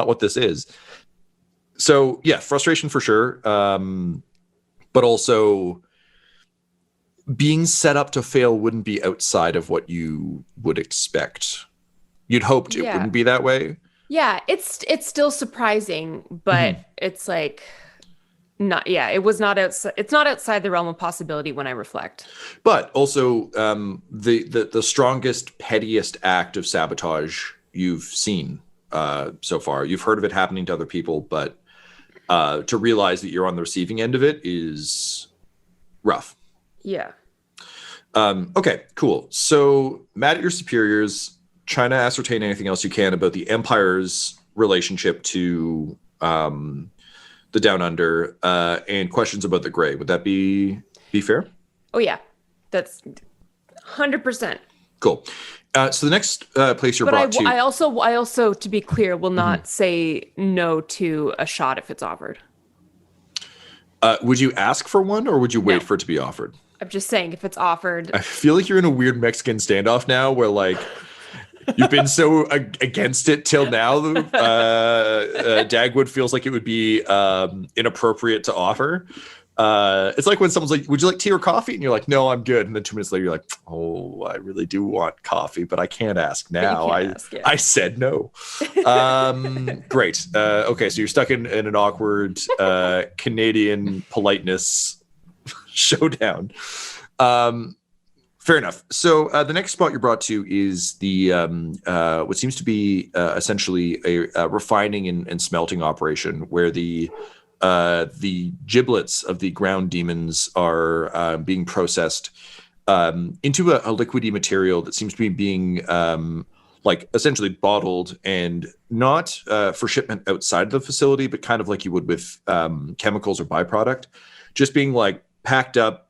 [SPEAKER 2] what this is. So yeah, frustration for sure. But also being set up to fail wouldn't be outside of what you would expect. You'd hoped it wouldn't be that way.
[SPEAKER 6] Yeah, it's still surprising, but it's like it was not outside. It's not outside the realm of possibility when I reflect.
[SPEAKER 2] But also, the strongest, pettiest act of sabotage you've seen so far. You've heard of it happening to other people, but to realize that you're on the receiving end of it is rough.
[SPEAKER 6] Yeah.
[SPEAKER 2] Okay, cool. So, mad at your superiors, trying to ascertain anything else you can about the Empire's relationship to the Down Under, and questions about the Grey. Would that be fair?
[SPEAKER 6] Oh yeah, that's 100%.
[SPEAKER 2] Cool. So the next place you're brought to.
[SPEAKER 6] I also, to be clear, will not say no to a shot if it's offered.
[SPEAKER 2] Would you ask for one, or would you wait for it to be offered?
[SPEAKER 6] I'm just saying, if it's offered.
[SPEAKER 2] I feel like you're in a weird Mexican standoff now, where like you've been so against it till now. Dagwood feels like it would be inappropriate to offer. It's like when someone's like, would you like tea or coffee? And you're like, no, I'm good. And then 2 minutes later, you're like, oh, I really do want coffee, but I can't ask now. I said no. Great. Okay, so you're stuck in an awkward Canadian politeness showdown. Fair enough. So the next spot you're brought to is the what seems to be essentially a refining and smelting operation, where the giblets of the ground demons are being processed into a liquidy material that seems to be being like essentially bottled, and not for shipment outside of the facility, but kind of like you would with chemicals or byproduct, just being like packed up,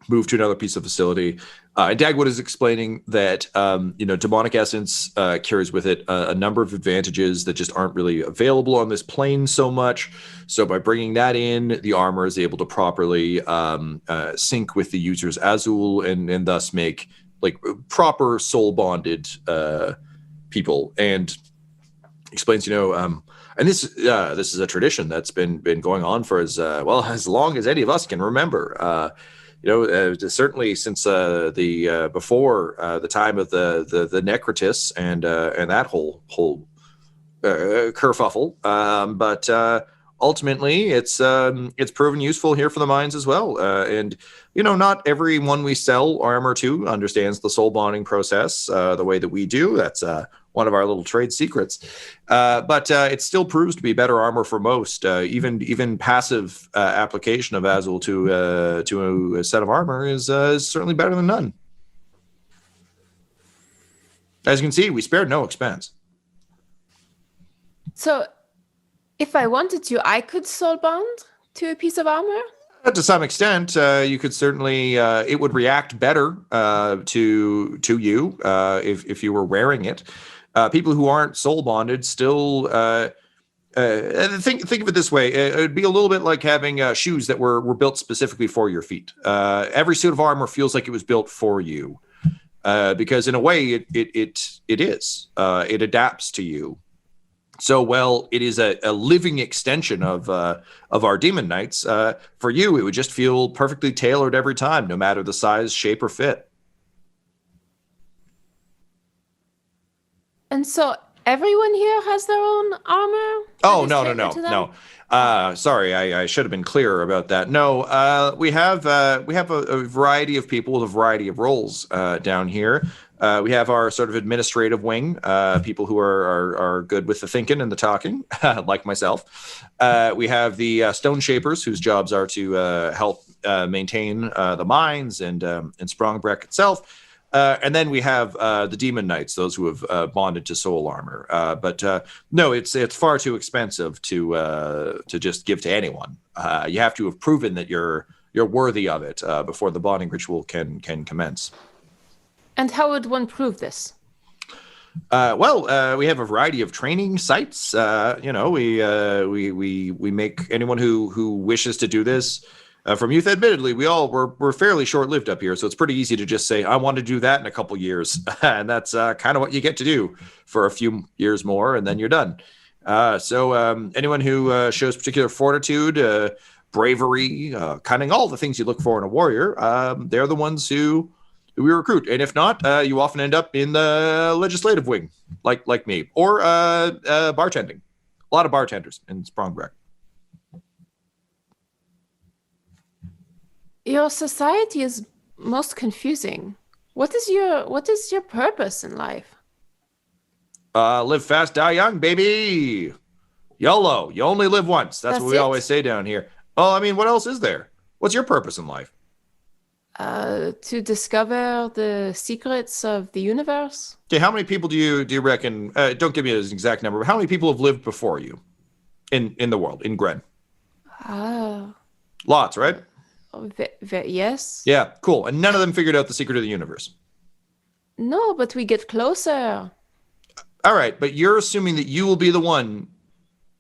[SPEAKER 2] moved to another piece of facility. And Dagwood is explaining that, demonic essence carries with it a number of advantages that just aren't really available on this plane so much. So by bringing that in, the armor is able to properly sync with the user's Azul, and thus make like proper soul bonded people. And explains, and this is a tradition that's been going on for as long as any of us can remember. Certainly since the before the time of the Necrotis and that whole kerfuffle, but ultimately, it's proven useful here for the mines as well. And not everyone we sell armor to understands the soul bonding process the way that we do. That's one of our little trade secrets. But it still proves to be better armor for most. Even passive application of Azul to a set of armor is certainly better than none. As you can see, we spared no expense.
[SPEAKER 6] So, if I wanted to, I could soul bond to a piece of armor?
[SPEAKER 2] To some extent, you could certainly. It would react better to you if you were wearing it. People who aren't soul bonded still think of it this way. It would be a little bit like having shoes that were built specifically for your feet. Every suit of armor feels like it was built for you, because in a way it is. It adapts to you. So, well, it is a living extension of our demon knights. For you, it would just feel perfectly tailored every time, no matter the size, shape, or fit.
[SPEAKER 6] And so everyone here has their own armor?
[SPEAKER 2] Oh, no. Sorry, I should have been clearer about that. No, we have a variety of people with a variety of roles down here. We have our sort of administrative wing, people who are good with the thinking and the talking, like myself. We have the stone shapers, whose jobs are to help maintain the mines and Sprangbrekh itself. And then we have the demon knights, those who have bonded to soul armor. But no, it's far too expensive to just give to anyone. You have to have proven that you're worthy of it before the bonding ritual can commence.
[SPEAKER 6] And how would one prove this?
[SPEAKER 2] We have a variety of training sites. We make anyone who wishes to do this. From youth, admittedly, we're fairly short-lived up here, so it's pretty easy to just say, I want to do that in a couple years. And that's kind of what you get to do for a few years more, and then you're done. So anyone who shows particular fortitude, bravery, cunning, all the things you look for in a warrior, they're the ones who we recruit. And if not, you often end up in the legislative wing, like me, or bartending. A lot of bartenders in Sprangbrekh.
[SPEAKER 6] Your society is most confusing. What is your purpose in life?
[SPEAKER 2] Live fast, die young, baby. YOLO. You only live once. That's what we always say down here. Well, I mean, what else is there? What's your purpose in life?
[SPEAKER 6] To discover the secrets of the universe.
[SPEAKER 2] Okay, how many people do you reckon? Don't give me an exact number, but how many people have lived before you in the world, in Gren? Lots, right?
[SPEAKER 6] Yes.
[SPEAKER 2] Yeah, cool. And none of them figured out the secret of the universe.
[SPEAKER 6] No, but we get closer.
[SPEAKER 2] All right, but you're assuming that you will be the one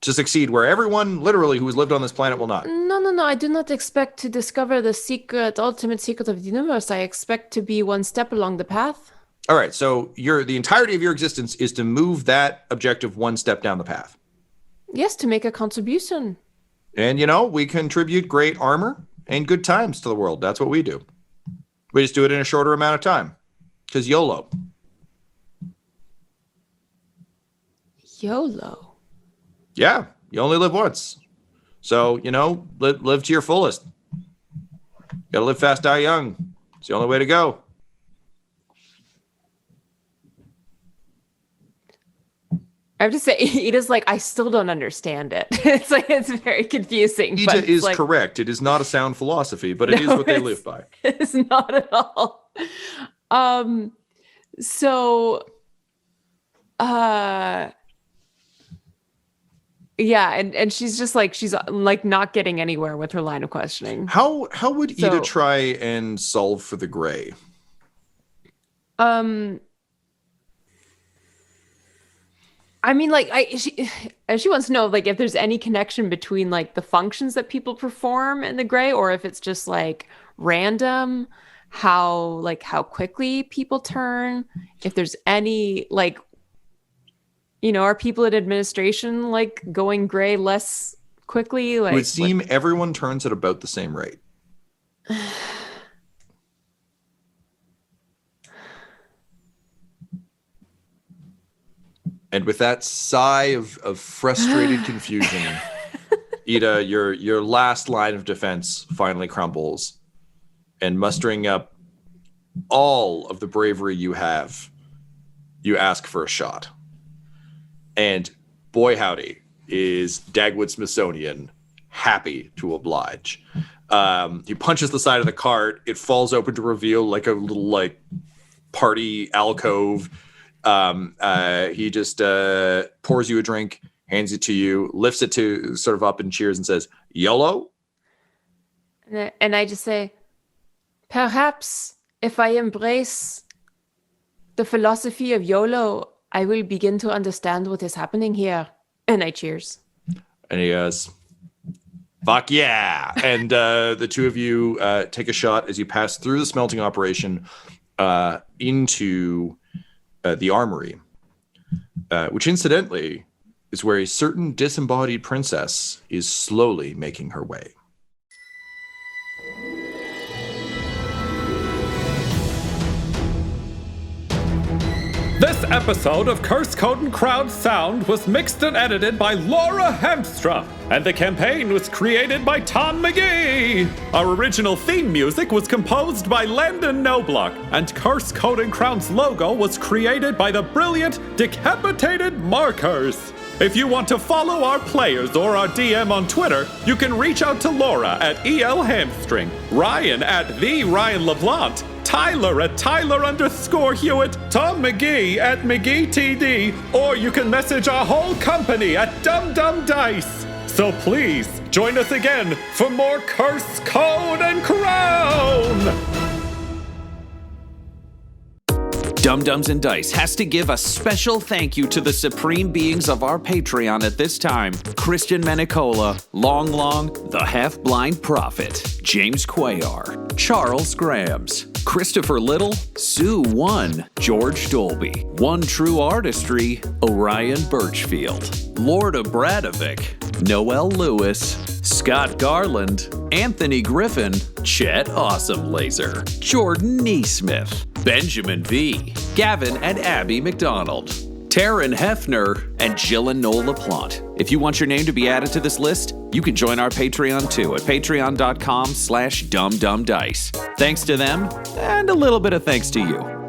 [SPEAKER 2] to succeed where everyone literally who has lived on this planet will not.
[SPEAKER 6] No. I do not expect to discover the ultimate secret of the universe. I expect to be one step along the path.
[SPEAKER 2] All right, so the entirety of your existence is to move that objective one step down the path.
[SPEAKER 6] Yes, to make a contribution.
[SPEAKER 2] And, we contribute great armor and good times to the world. That's what we do. We just do it in a shorter amount of time. Because YOLO.
[SPEAKER 6] YOLO?
[SPEAKER 2] Yeah, you only live once. So, live to your fullest. Gotta live fast, die young. It's the only way to go.
[SPEAKER 6] I have to say, Ida's like, I still don't understand it. It's very confusing.
[SPEAKER 2] Ida is correct. It is not a sound philosophy, but it is what they live by.
[SPEAKER 6] It's not at all. Yeah, and she's just she's not getting anywhere with her line of questioning.
[SPEAKER 2] How would Ida try and solve for the gray?
[SPEAKER 6] I mean, she wants to know if there's any connection between the functions that people perform in the gray, or if it's just random, how quickly people turn, if there's any are people in administration going gray less quickly?
[SPEAKER 2] It would seem everyone turns at about the same rate. And with that sigh of frustrated confusion, Ida, your last line of defense finally crumbles, and mustering up all of the bravery you have, you ask for a shot. And boy howdy, is Dagwood Smithsonian happy to oblige. He punches the side of the cart. It falls open to reveal like a little like party alcove. He just pours you a drink, hands it to you, lifts it to sort of up and cheers and says, YOLO?
[SPEAKER 6] And I just say, perhaps if I embrace the philosophy of YOLO, I will begin to understand what is happening here. And I cheers.
[SPEAKER 2] And he goes, fuck yeah. And the two of you take a shot as you pass through the smelting operation into the armory, which incidentally is where a certain disembodied princess is slowly making her way.
[SPEAKER 1] This episode of Curse Code and Crowd Sound was mixed and edited by Laura Hamstra, and the campaign was created by Tom McGee. Our original theme music was composed by Landon Knoblock, and Curse Code and Crown's logo was created by the brilliant Decapitated Markers. If you want to follow our players or our DM on Twitter, you can reach out to Laura at EL Hamstring, Ryan at the Ryan LaPlante, Tyler at Tyler_Hewitt, Tom McGee at McGeeTD, or you can message our whole company at DumDumDice. So please, join us again for more Curse, Code, and Crown!
[SPEAKER 7] Dum-Dums and Dice has to give a special thank you to the supreme beings of our Patreon at this time: Christian Menicola, Long, the Half-Blind Prophet, James Cuellar, Charles Grams, Christopher Little, Sue One, George Dolby, One True Artistry, Orion Birchfield, Lord of Bradovic, Noel Lewis, Scott Garland, Anthony Griffin, Chet Awesome Laser, Jordan Neesmith, Benjamin V, Gavin and Abby McDonald, Taryn Hefner, and Jill and Noel LaPlante. If you want your name to be added to this list, you can join our Patreon too at patreon.com/dumdumdice. Thanks to them, and a little bit of thanks to you.